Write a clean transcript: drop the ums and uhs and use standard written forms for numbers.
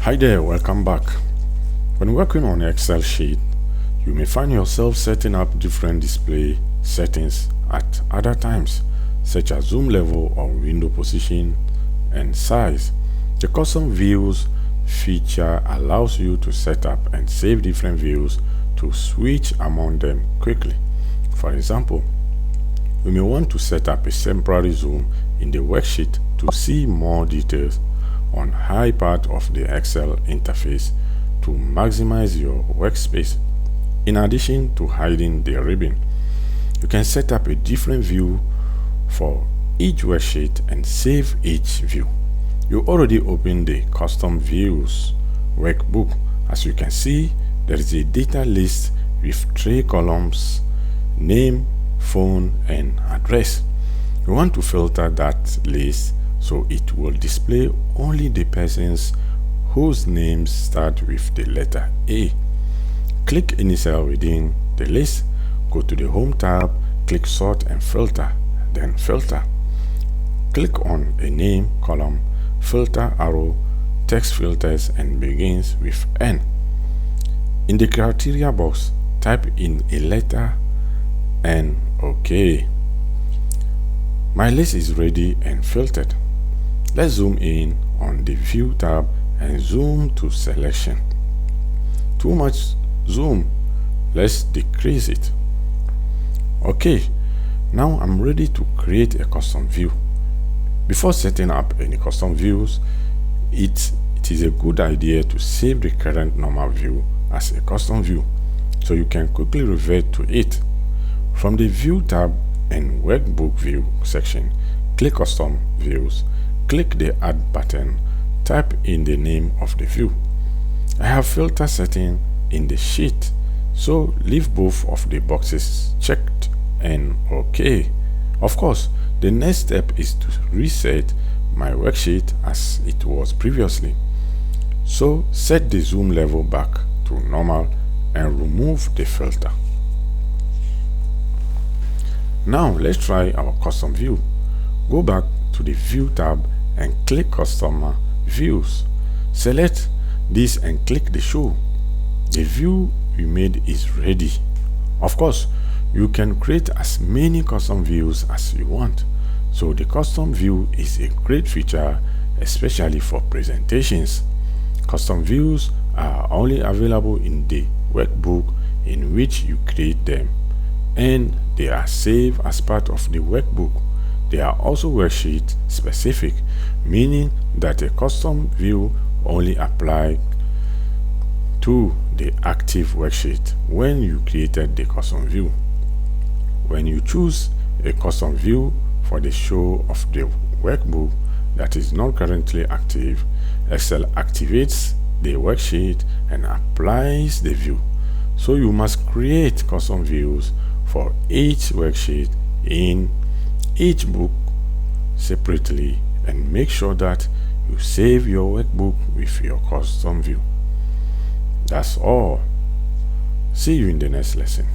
Hi there, welcome back. When working on an Excel sheet, you may find yourself setting up different display settings at other times, such as zoom level or window position and size. The custom views feature allows you to set up and save different views to switch among them quickly. For example, you may want to set up a temporary zoom in the worksheet to see more details on high part of the Excel interface to maximize your workspace. In addition to hiding the ribbon, you can set up a different view for each worksheet and save each view. You already opened the custom views workbook. As you can see, there is a data list with 3 columns: name, phone, and address. You want to filter that list so it will display only the persons whose names start with the letter A. Click any cell within the list, go to the Home tab, click Sort and Filter, then Filter. Click on a name column, filter arrow, text filters, and begins with N. In the criteria box, type in a letter and OK. My list is ready and filtered. Let's zoom in on the View tab and zoom to selection. Too much zoom, let's decrease it. Okay, now I'm ready to create a custom view. Before setting up any custom views, it is a good idea to save the current normal view as a custom view so you can quickly revert to it. From the View tab and Workbook View section, click Custom Views, click the Add button, type in the name of the view. I have filter setting in the sheet, so leave both of the boxes checked and OK. Of course, the next step is to reset my worksheet as it was previously. So set the zoom level back to normal and remove the filter. Now let's try our custom view. Go back to the View tab and click Customer Views. Select this and click the Show. The view we made is ready. Of course, you can create as many custom views as you want. So the custom view is a great feature, especially for presentations. Custom views are only available in the workbook in which you create them, and they are saved as part of the workbook. They are also worksheet specific, meaning that a custom view only applies to the active worksheet when you created the custom view. When you choose a custom view for the show of the workbook that is not currently active, Excel activates the worksheet and applies the view. So you must create custom views for each worksheet in each book separately and make sure that you save your workbook with your custom view. That's all. See you in the next lesson.